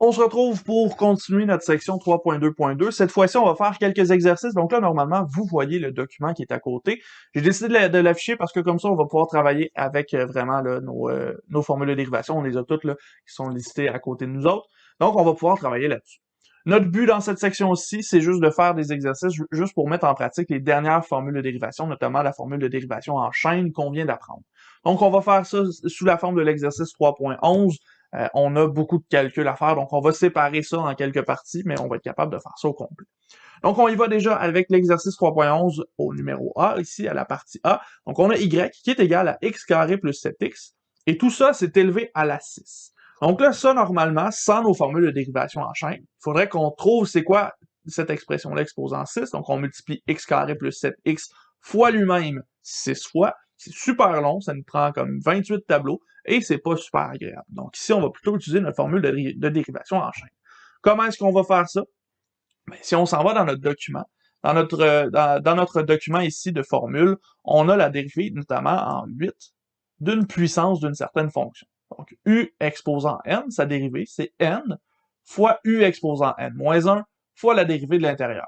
On se retrouve pour continuer notre section 3.2.2. Cette fois-ci, on va faire quelques exercices. Donc là, normalement, vous voyez le document qui est à côté. J'ai décidé de l'afficher parce que comme ça, on va pouvoir travailler avec vraiment là, nos formules de dérivation. On les a toutes là, qui sont listées à côté de nous autres. Donc, on va pouvoir travailler là-dessus. Notre but dans cette section-ci, c'est juste de faire des exercices juste pour mettre en pratique les dernières formules de dérivation, notamment la formule de dérivation en chaîne qu'on vient d'apprendre. Donc, on va faire ça sous la forme de l'exercice 3.11. On a beaucoup de calculs à faire, donc on va séparer ça en quelques parties, mais on va être capable de faire ça au complet. Donc, on y va déjà avec l'exercice 3.11 au numéro A, ici, à la partie A. Donc, on a Y qui est égal à x carré plus 7x, et tout ça, c'est élevé à la 6. Donc là, ça, normalement, sans nos formules de dérivation en chaîne, il faudrait qu'on trouve c'est quoi cette expression-là exposant 6. Donc, on multiplie x carré plus 7x fois lui-même 6 fois. C'est super long, ça nous prend comme 28 tableaux, et c'est pas super agréable. Donc ici, on va plutôt utiliser notre formule de dérivation en chaîne. Comment est-ce qu'on va faire ça? Bien, si on s'en va dans notre document, dans notre document ici de formule, on a la dérivée notamment en 8 d'une puissance d'une certaine fonction. Donc u exposant n, sa dérivée, c'est n fois u exposant n moins 1 fois la dérivée de l'intérieur.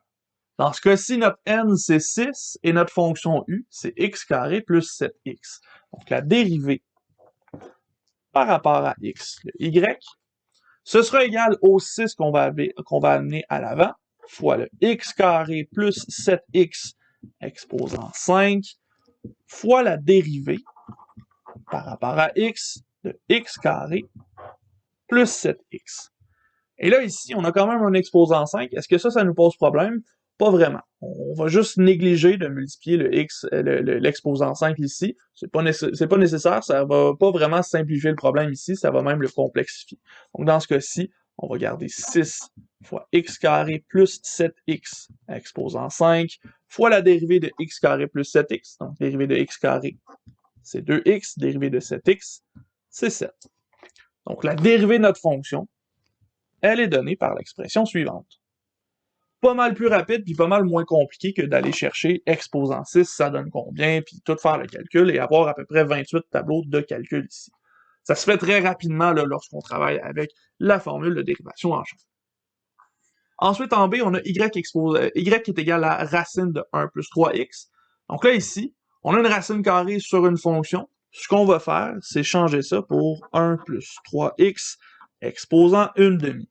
Dans ce cas-ci, notre n, c'est 6, et notre fonction u, c'est x carré plus 7x. Donc, la dérivée par rapport à x de y, ce sera égal au 6 qu'on va amener à l'avant, fois le x carré plus 7x exposant 5, fois la dérivée par rapport à x de x carré plus 7x. Et là, ici, on a quand même un exposant 5. Est-ce que ça nous pose problème? Pas vraiment. On va juste négliger de multiplier l'exposant 5 ici. C'est pas nécessaire, ça va pas vraiment simplifier le problème ici, ça va même le complexifier. Donc, dans ce cas-ci, on va garder 6 fois x carré plus 7x exposant 5 fois la dérivée de x carré plus 7x. Donc, dérivée de x carré, c'est 2x, dérivée de 7x, c'est 7. Donc, la dérivée de notre fonction, elle est donnée par l'expression suivante. Pas mal plus rapide, puis pas mal moins compliqué que d'aller chercher exposant 6, ça donne combien, puis tout faire le calcul et avoir à peu près 28 tableaux de calcul ici. Ça se fait très rapidement là, lorsqu'on travaille avec la formule de dérivation en chaîne. Ensuite, en B, on a y qui est égal à racine de 1 plus 3x. Donc là, ici, on a une racine carrée sur une fonction. Ce qu'on va faire, c'est changer ça pour 1 plus 3x exposant une demi.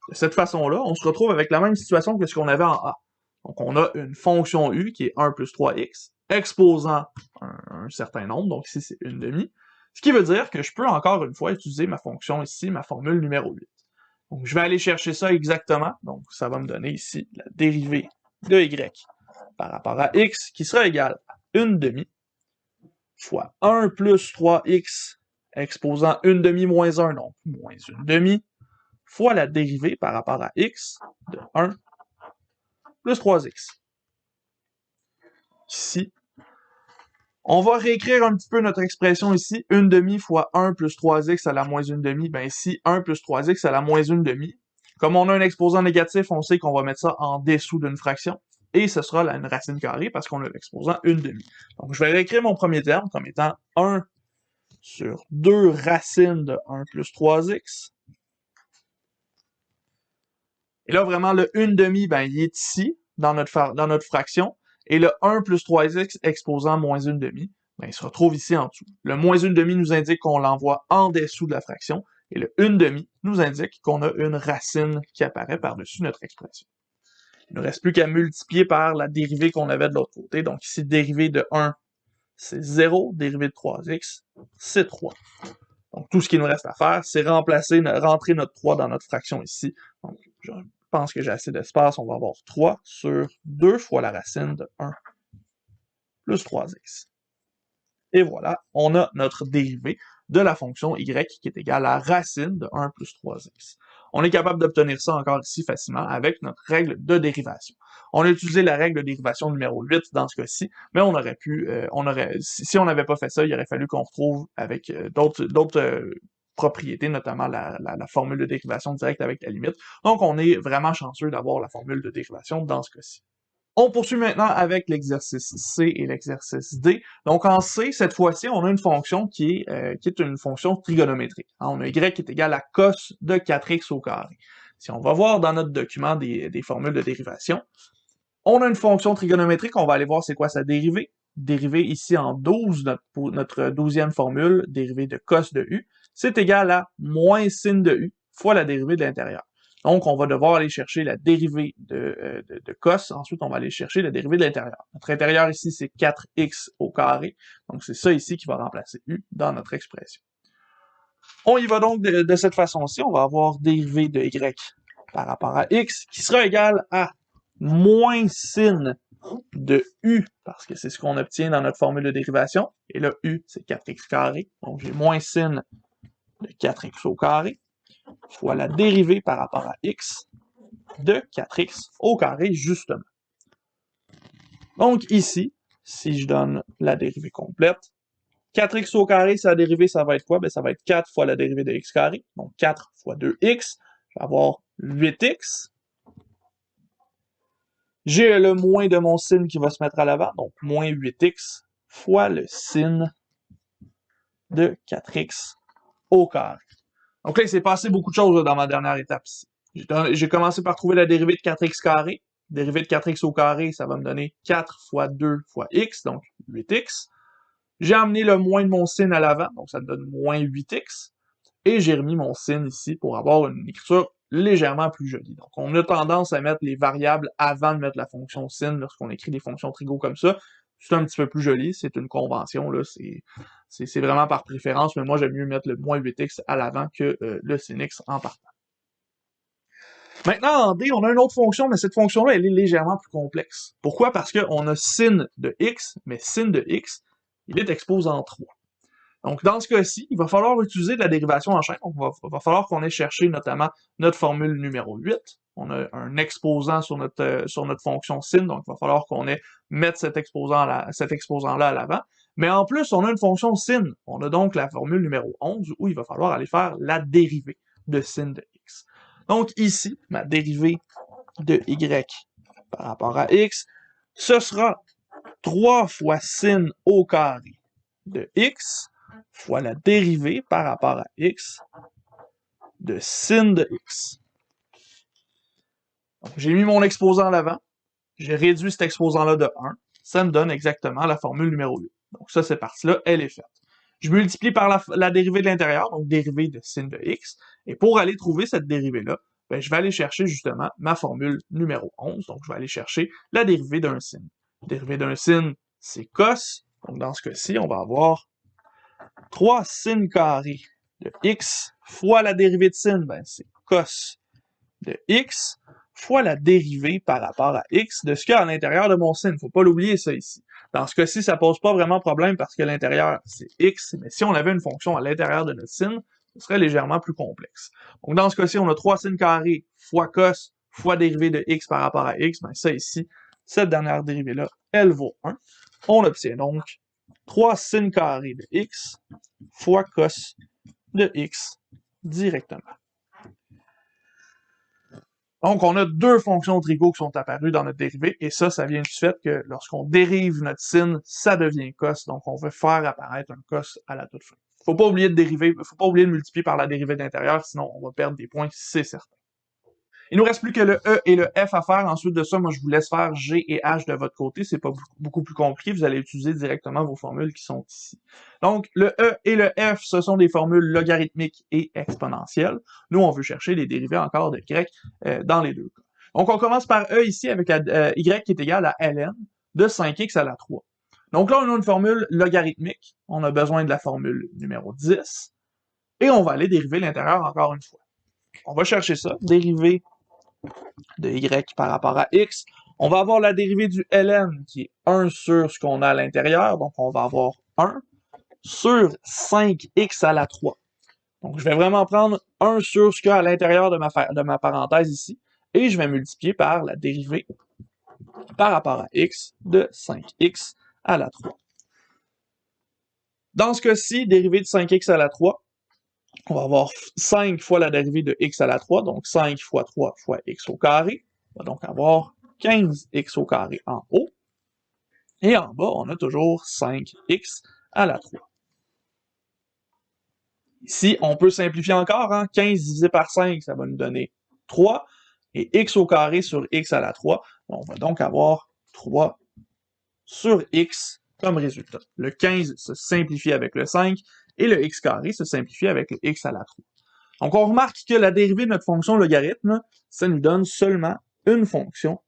De cette façon-là, on se retrouve avec la même situation que ce qu'on avait en A. Donc, on a une fonction u qui est 1 plus 3x, exposant un certain nombre, donc ici c'est une demi, ce qui veut dire que je peux encore une fois utiliser ma fonction ici, ma formule numéro 8. Donc, je vais aller chercher ça exactement, donc ça va me donner ici la dérivée de y par rapport à x, qui sera égale à une demi, fois 1 plus 3x exposant une demi moins 1, donc moins une demi, fois la dérivée par rapport à x de 1 plus 3x. Ici, on va réécrire un petit peu notre expression ici. Une demi fois 1 plus 3x à la moins une demi. Ben ici, 1 plus 3x à la moins une demi. Comme on a un exposant négatif, on sait qu'on va mettre ça en dessous d'une fraction. Et ce sera là une racine carrée parce qu'on a l'exposant une demi. Donc, je vais réécrire mon premier terme comme étant 1 sur 2 racines de 1 plus 3x. Et là, vraiment, le 1 demi, ben, il est ici, dans notre fraction. Et le 1 plus 3x exposant moins 1 demi, ben, il se retrouve ici en dessous. Le moins 1 demi nous indique qu'on l'envoie en dessous de la fraction. Et le 1 demi nous indique qu'on a une racine qui apparaît par-dessus notre expression. Il ne reste plus qu'à multiplier par la dérivée qu'on avait de l'autre côté. Donc ici, dérivée de 1, c'est 0. Dérivée de 3x, c'est 3. Donc tout ce qu'il nous reste à faire, c'est rentrer notre 3 dans notre fraction ici. Donc, je pense que j'ai assez d'espace, on va avoir 3 sur 2 fois la racine de 1 plus 3x. Et voilà, on a notre dérivée de la fonction y qui est égale à racine de 1 plus 3x. On est capable d'obtenir ça encore ici facilement avec notre règle de dérivation. On a utilisé la règle de dérivation numéro 8 dans ce cas-ci, mais on aurait pu, si on n'avait pas fait ça, il aurait fallu qu'on retrouve avec d'autres propriétés, notamment la formule de dérivation directe avec la limite. Donc, on est vraiment chanceux d'avoir la formule de dérivation dans ce cas-ci. On poursuit maintenant avec l'exercice C et l'exercice D. Donc en C, cette fois-ci, on a une fonction qui est une fonction trigonométrique. On a y qui est égal à cos de 4x au carré. Si on va voir dans notre document des formules de dérivation, on a une fonction trigonométrique, on va aller voir c'est quoi sa dérivée. Dérivée ici en 12, notre 12e formule, dérivée de cos de u, c'est égal à moins sin de u fois la dérivée de l'intérieur. Donc, on va devoir aller chercher la dérivée de cos. Ensuite, on va aller chercher la dérivée de l'intérieur. Notre intérieur ici, c'est 4x au carré. Donc, c'est ça ici qui va remplacer u dans notre expression. On y va donc de cette façon-ci. On va avoir dérivée de y par rapport à x qui sera égale à moins sin de u, parce que c'est ce qu'on obtient dans notre formule de dérivation. Et là, u, c'est 4x carré. Donc, j'ai moins sin de 4x au carré fois la dérivée par rapport à x de 4x au carré, justement. Donc ici, si je donne la dérivée complète, 4x au carré, sa dérivée, ça va être quoi? Ben, ça va être 4 fois la dérivée de x carré, donc 4 fois 2x, je vais avoir 8x. J'ai le moins de mon sin qui va se mettre à l'avant, donc moins 8x fois le sin de 4x au carré. Donc là, il s'est passé beaucoup de choses là, dans ma dernière étape ici. J'ai commencé par trouver la dérivée de 4x carré. Dérivée de 4x au carré, ça va me donner 4 fois 2 fois x, donc 8x. J'ai amené le moins de mon sin à l'avant, donc ça me donne moins 8x. Et j'ai remis mon sin ici pour avoir une écriture légèrement plus jolie. Donc on a tendance à mettre les variables avant de mettre la fonction sin lorsqu'on écrit des fonctions trigo comme ça. C'est un petit peu plus joli, c'est une convention, là, c'est vraiment par préférence, mais moi j'aime mieux mettre le moins 8x à l'avant que le sin x en partant. Maintenant, en D, on a une autre fonction, mais cette fonction-là, elle est légèrement plus complexe. Pourquoi? Parce qu'on a sin de x, mais sin de x, il est exposant 3. Donc, dans ce cas-ci, il va falloir utiliser de la dérivation en chaîne. Donc, il va falloir qu'on ait cherché notamment notre formule numéro 8. On a un exposant sur notre fonction sin, donc il va falloir qu'on ait mettre cet exposant-là à l'avant. Mais en plus, on a une fonction sin. On a donc la formule numéro 11 où il va falloir aller faire la dérivée de sin de x. Donc ici, ma dérivée de y par rapport à x, ce sera 3 fois sin au carré de x fois la dérivée par rapport à x de sin de x. J'ai mis mon exposant à l'avant, j'ai réduit cet exposant-là de 1, ça me donne exactement la formule numéro 8. Donc ça, cette partie-là, elle est faite. Je multiplie par la dérivée de l'intérieur, donc dérivée de sin de x, et pour aller trouver cette dérivée-là, ben, je vais aller chercher justement ma formule numéro 11, donc je vais aller chercher la dérivée d'un sin. La dérivée d'un sin, c'est cos, donc dans ce cas-ci, on va avoir 3 sin carré de x fois la dérivée de sin, ben c'est cos de x fois la dérivée par rapport à x de ce qu'il y a à l'intérieur de mon sin. Faut pas l'oublier ça ici. Dans ce cas-ci, ça pose pas vraiment problème parce que l'intérieur, c'est x, mais si on avait une fonction à l'intérieur de notre sin, ce serait légèrement plus complexe. Donc dans ce cas-ci, on a 3 sin carré fois cos fois dérivée de x par rapport à x, ben ça ici, cette dernière dérivée-là, elle vaut 1. On obtient donc 3 sin carré de x fois cos de x directement. Donc, on a deux fonctions trigo qui sont apparues dans notre dérivée, et ça vient du fait que lorsqu'on dérive notre sin, ça devient cos, donc on veut faire apparaître un cos à la toute fin. Faut pas oublier de multiplier par la dérivée de l'intérieur, sinon on va perdre des points, c'est certain. Il nous reste plus que le E et le F à faire. Ensuite de ça, moi, je vous laisse faire G et H de votre côté. C'est pas beaucoup plus compliqué. Vous allez utiliser directement vos formules qui sont ici. Donc, le E et le F, ce sont des formules logarithmiques et exponentielles. Nous, on veut chercher les dérivés encore de Y dans les deux cas. Donc, on commence par E ici avec la Y qui est égale à ln de 5x à la 3. Donc là, on a une formule logarithmique. On a besoin de la formule numéro 10. Et on va aller dériver l'intérieur encore une fois. On va chercher ça, dériver de y par rapport à x. On va avoir la dérivée du ln qui est 1 sur ce qu'on a à l'intérieur. Donc, on va avoir 1 sur 5x à la 3. Donc, je vais vraiment prendre 1 sur ce qu'il y a à l'intérieur de ma parenthèse ici. Et je vais multiplier par la dérivée par rapport à x de 5x à la 3. Dans ce cas-ci, dérivée de 5x à la 3, on va avoir 5 fois la dérivée de x à la 3, donc 5 fois 3 fois x au carré. On va donc avoir 15x au carré en haut. Et en bas, on a toujours 5x à la 3. Ici, on peut simplifier encore, hein? 15 divisé par 5, ça va nous donner 3. Et x au carré sur x à la 3, on va donc avoir 3 sur x comme résultat. Le 15 se simplifie avec le 5, et le x carré se simplifie avec le x à la 3. Donc, on remarque que la dérivée de notre fonction logarithme, ça nous donne seulement une fonction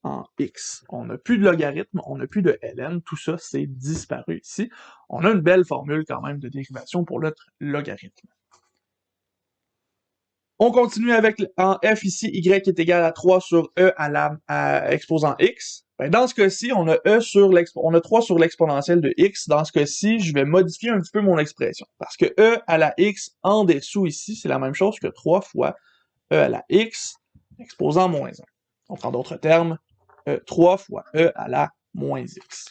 en x. On n'a plus de logarithme, on n'a plus de ln, tout ça, c'est disparu ici. On a une belle formule quand même de dérivation pour notre logarithme. On continue avec en f ici, y est égal à 3 sur e à exposant x. Ben, dans ce cas-ci, on a 3 sur l'exponentielle de x. Dans ce cas-ci, je vais modifier un petit peu mon expression. Parce que e à la x en dessous ici, c'est la même chose que 3 fois e à la x exposant moins 1. Donc, en d'autres termes, 3 fois e à la moins x.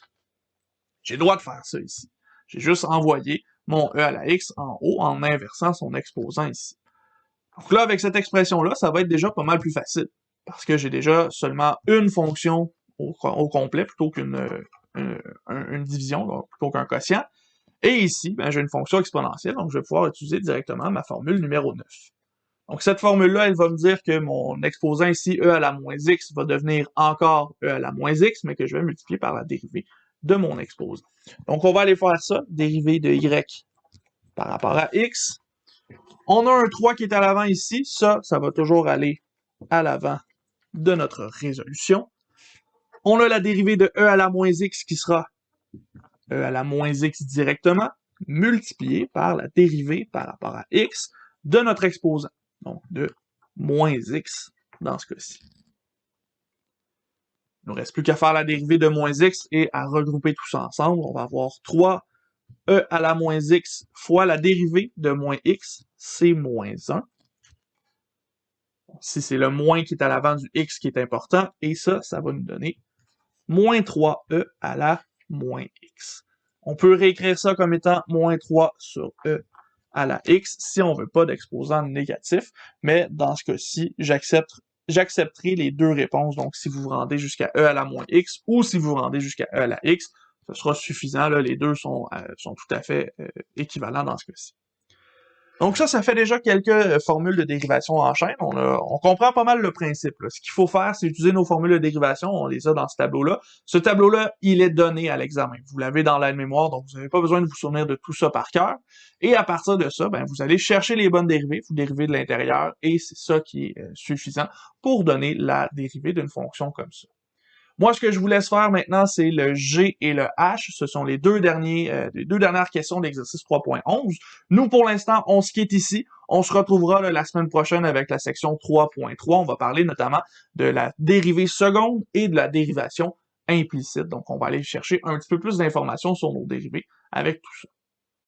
J'ai le droit de faire ça ici. J'ai juste envoyé mon e à la x en haut en inversant son exposant ici. Donc là, avec cette expression-là, ça va être déjà pas mal plus facile, parce que j'ai déjà seulement une fonction au complet, plutôt qu'une une division, donc plutôt qu'un quotient. Et ici, ben, j'ai une fonction exponentielle, donc je vais pouvoir utiliser directement ma formule numéro 9. Donc cette formule-là, elle va me dire que mon exposant ici, e à la moins x, va devenir encore e à la moins x, mais que je vais multiplier par la dérivée de mon exposant. Donc on va aller faire ça, dérivée de y par rapport à x. On a un 3 qui est à l'avant ici, ça va toujours aller à l'avant de notre résolution. On a la dérivée de e à la moins x qui sera e à la moins x directement, multiplié par la dérivée par rapport à x de notre exposant, donc de moins x dans ce cas-ci. Il ne nous reste plus qu'à faire la dérivée de moins x et à regrouper tout ça ensemble. On va avoir 3 e à la moins x fois la dérivée de moins x, c'est moins 1. Si c'est le moins qui est à l'avant du x qui est important, et ça va nous donner moins 3e à la moins x. On peut réécrire ça comme étant moins 3 sur e à la x si on veut pas d'exposant négatif, mais dans ce cas-ci, j'accepterai les deux réponses. Donc, si vous vous rendez jusqu'à e à la moins x ou si vous vous rendez jusqu'à e à la x, ce sera suffisant. Là, les deux sont tout à fait équivalents dans ce cas-ci. Donc ça fait déjà quelques formules de dérivation en chaîne. On comprend pas mal le principe. Là. Ce qu'il faut faire, c'est utiliser nos formules de dérivation. On les a dans ce tableau-là. Ce tableau-là, il est donné à l'examen. Vous l'avez dans l'aide-mémoire, donc vous n'avez pas besoin de vous souvenir de tout ça par cœur. Et à partir de ça, ben, vous allez chercher les bonnes dérivées, vous dérivez de l'intérieur, et c'est ça qui est suffisant pour donner la dérivée d'une fonction comme ça. Moi, ce que je vous laisse faire maintenant, c'est le G et le H. Ce sont les deux dernières questions d'exercice 3.11. Nous, pour l'instant, on se quitte ici. On se retrouvera là, la semaine prochaine avec la section 3.3. On va parler notamment de la dérivée seconde et de la dérivation implicite. Donc, on va aller chercher un petit peu plus d'informations sur nos dérivées avec tout ça.